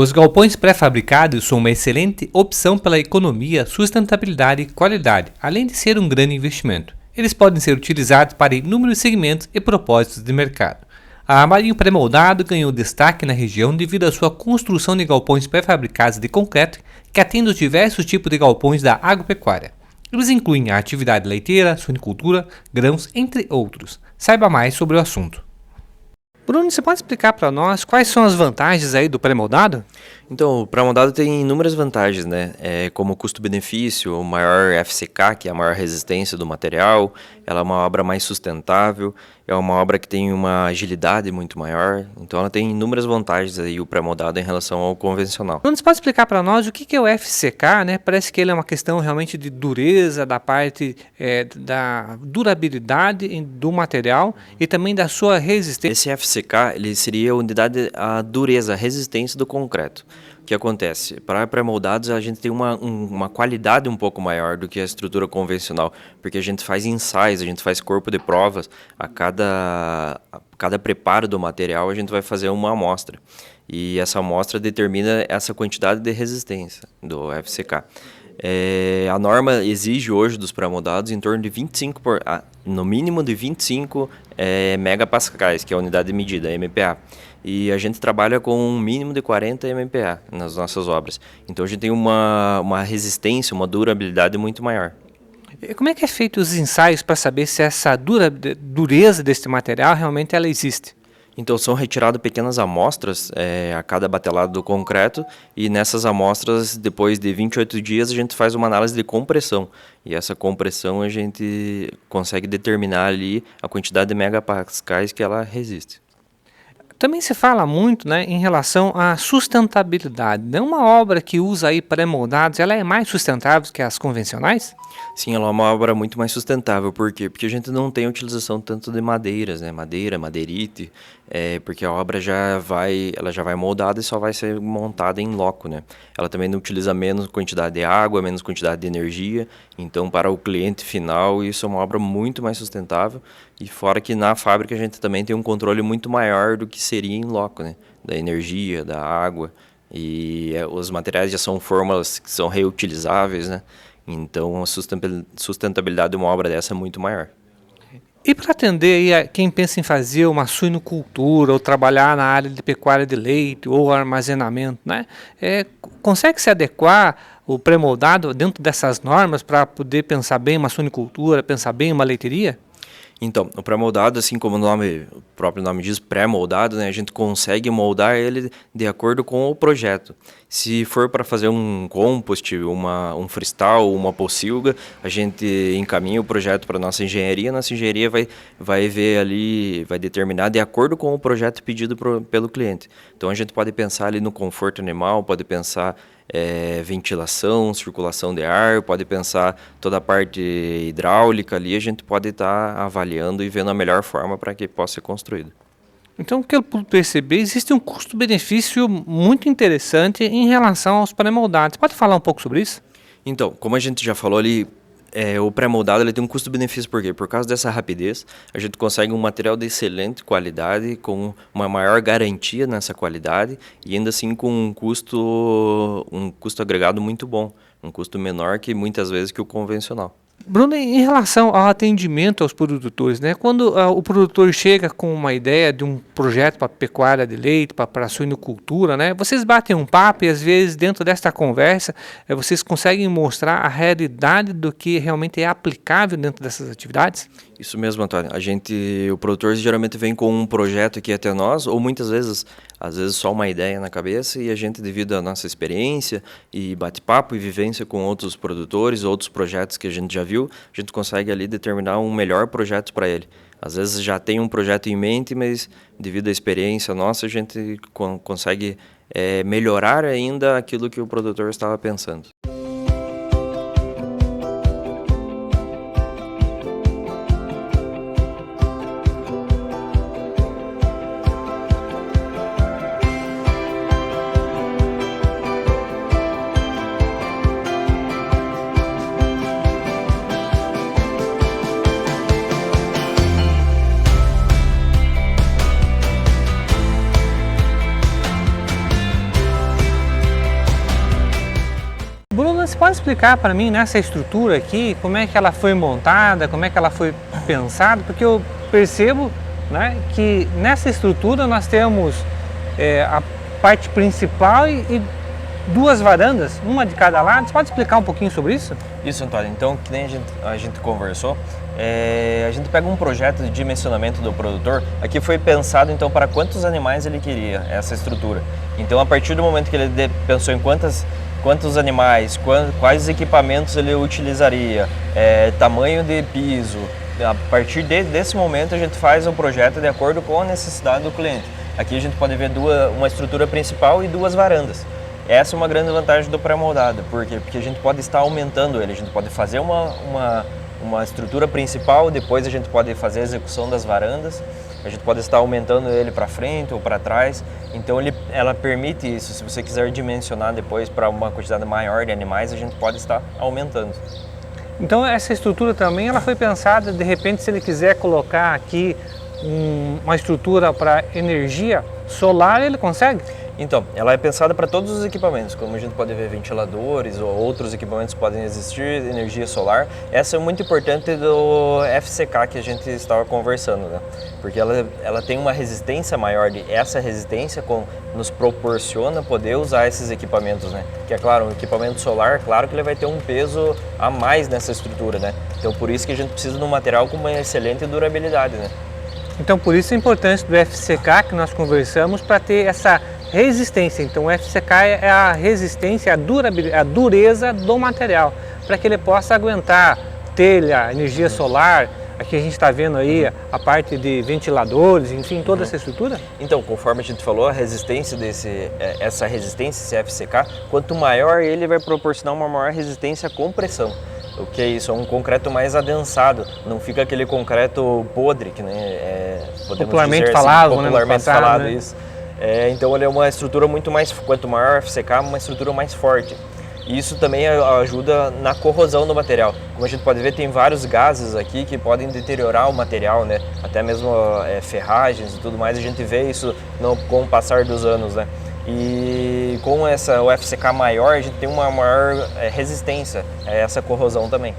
Os galpões pré-fabricados são uma excelente opção pela economia, sustentabilidade e qualidade, além de ser um grande investimento. Eles podem ser utilizados para inúmeros segmentos e propósitos de mercado. A armarinho pré-moldado ganhou destaque na região devido à sua construção de galpões pré-fabricados de concreto que atendem os diversos tipos de galpões da agropecuária. Eles incluem a atividade leiteira, suinicultura, grãos, entre outros. Saiba mais sobre o assunto. Bruno, você pode explicar para nós quais são as vantagens aí do pré-moldado? Então, o pré-moldado tem inúmeras vantagens, né? Como custo-benefício, o maior FCK, que é a maior resistência do material, ela é uma obra mais sustentável, é uma obra que tem uma agilidade muito maior, então ela tem inúmeras vantagens aí, o pré-moldado em relação ao convencional. Bruno, você pode explicar para nós o que é o FCK, né? Parece que ele é uma questão realmente de dureza, da parte da durabilidade do material e também da sua resistência. Esse FCK, ele seria a unidade, a dureza, a resistência do concreto. O que acontece? Para pré-moldados a gente tem uma qualidade um pouco maior do que a estrutura convencional, porque a gente faz ensaios, a gente faz corpo de provas, a cada preparo do material a gente vai fazer uma amostra. E essa amostra determina essa quantidade de resistência do FCK. A norma exige hoje dos pré-moldados em torno de 25, no mínimo de 25 megapascais, que é a unidade de medida, MPa. E a gente trabalha com um mínimo de 40 MPa nas nossas obras. Então a gente tem uma resistência, uma durabilidade muito maior. E como é que é feito os ensaios para saber se essa dureza desse material realmente ela existe? Então são retiradas pequenas amostras a cada batelado do concreto e nessas amostras, depois de 28 dias, a gente faz uma análise de compressão. E essa compressão a gente consegue determinar ali a quantidade de megapascais que ela resiste. Também se fala muito, né, em relação à sustentabilidade. Né? Uma obra que usa aí pré-moldados, ela é mais sustentável que as convencionais? Sim, ela é uma obra muito mais sustentável. Por quê? Porque a gente não tem utilização tanto de madeiras, né? Madeira, madeirite, porque a obra ela já vai moldada e só vai ser montada em loco, né? Ela também não utiliza menos quantidade de água, menos quantidade de energia. Então, para o cliente final, isso é uma obra muito mais sustentável. E fora que na fábrica a gente também tem um controle muito maior do que seria em loco, né? Da energia, da água. E os materiais já são fórmulas que são reutilizáveis, né? Então a sustentabilidade de uma obra dessa é muito maior. E para atender aí a quem pensa em fazer uma suinocultura ou trabalhar na área de pecuária de leite ou armazenamento, né? Consegue se adequar o pré-moldado dentro dessas normas para poder pensar bem uma suinocultura, pensar bem uma leiteria? Então, o pré-moldado, assim como o próprio nome diz, pré-moldado, né, a gente consegue moldar ele de acordo com o projeto. Se for para fazer um compost, um freestyle, uma pocilga, a gente encaminha o projeto para a nossa engenharia vai ver ali, vai determinar de acordo com o projeto pedido pelo cliente. Então a gente pode pensar ali no conforto animal, pode pensar ventilação, circulação de ar, pode pensar toda a parte hidráulica ali, a gente pode estar avaliando e vendo a melhor forma para que possa ser construído. Então, o que eu pude perceber, existe um custo-benefício muito interessante em relação aos pré-moldados. Pode falar um pouco sobre isso? Então, como a gente já falou ali, o pré-moldado ele tem um custo-benefício, por quê? Por causa dessa rapidez, a gente consegue um material de excelente qualidade, com uma maior garantia nessa qualidade e ainda assim com um custo agregado muito bom, um custo menor que muitas vezes que o convencional. Bruno, em relação ao atendimento aos produtores, né? Quando o produtor chega com uma ideia de um projeto para pecuária de leite, para a suinocultura, né? Vocês batem um papo e às vezes dentro desta conversa vocês conseguem mostrar a realidade do que realmente é aplicável dentro dessas atividades? Isso mesmo, Antônio. O produtor geralmente vem com um projeto aqui até nós, ou muitas vezes, às vezes só uma ideia na cabeça, e a gente, devido à nossa experiência e bate-papo e vivência com outros produtores, outros projetos que a gente já viu, a gente consegue ali determinar um melhor projeto para ele. Às vezes já tem um projeto em mente, mas devido à experiência nossa, a gente consegue melhorar ainda aquilo que o produtor estava pensando. pode explicar para mim nessa estrutura aqui, como é que ela foi montada, como é que ela foi pensada? Porque eu percebo, né, que nessa estrutura nós temos a parte principal e duas varandas, uma de cada lado. Você pode explicar um pouquinho sobre isso? Isso, Antônio. Então, que nem a gente conversou, a gente pega um projeto de dimensionamento do produtor. Aqui foi pensado, então, para quantos animais ele queria essa estrutura. Então, a partir do momento que ele pensou em quantos animais, quais equipamentos ele utilizaria, tamanho de piso, a partir desse momento a gente faz o projeto de acordo com a necessidade do cliente. Aqui a gente pode ver uma estrutura principal e duas varandas. Essa é uma grande vantagem do pré-moldado. Por quê? Porque a gente pode estar aumentando ele. A gente pode fazer uma estrutura principal, depois a gente pode fazer a execução das varandas. A gente pode estar aumentando ele para frente ou para trás. Então ela permite isso. Se você quiser dimensionar depois para uma quantidade maior de animais, a gente pode estar aumentando. Então essa estrutura também ela foi pensada, de repente, se ele quiser colocar aqui uma estrutura para energia solar, ele consegue? Então, ela é pensada para todos os equipamentos, como a gente pode ver ventiladores ou outros equipamentos que podem existir, energia solar. Essa é muito importante do FCK que a gente estava conversando, né? Porque ela tem uma resistência maior, e essa resistência nos proporciona poder usar esses equipamentos, né? Que é claro, um equipamento solar, claro que ele vai ter um peso a mais nessa estrutura, né? Então por isso que a gente precisa de um material com uma excelente durabilidade, né? Então por isso a importância do FCK que nós conversamos para ter essa resistência. Então o FCK é a resistência, a dureza do material, para que ele possa aguentar telha, energia solar. Aqui a gente está vendo aí a parte de ventiladores, enfim, toda essa estrutura. Então, conforme a gente falou, a resistência essa resistência, esse FCK, quanto maior ele vai proporcionar uma maior resistência à compressão. O que é isso? É um concreto mais adensado, não fica aquele concreto podre, que popularmente dizer falado, assim, popularmente passado, falado, né? isso. Então ele é uma estrutura muito mais, quanto maior o FCK, uma estrutura mais forte. E isso também ajuda na corrosão do material. Como a gente pode ver, tem vários gases aqui que podem deteriorar o material, né? Até mesmo ferragens e tudo mais, a gente vê isso com o passar dos anos, né? E com o FCK maior, a gente tem uma maior resistência a essa corrosão também.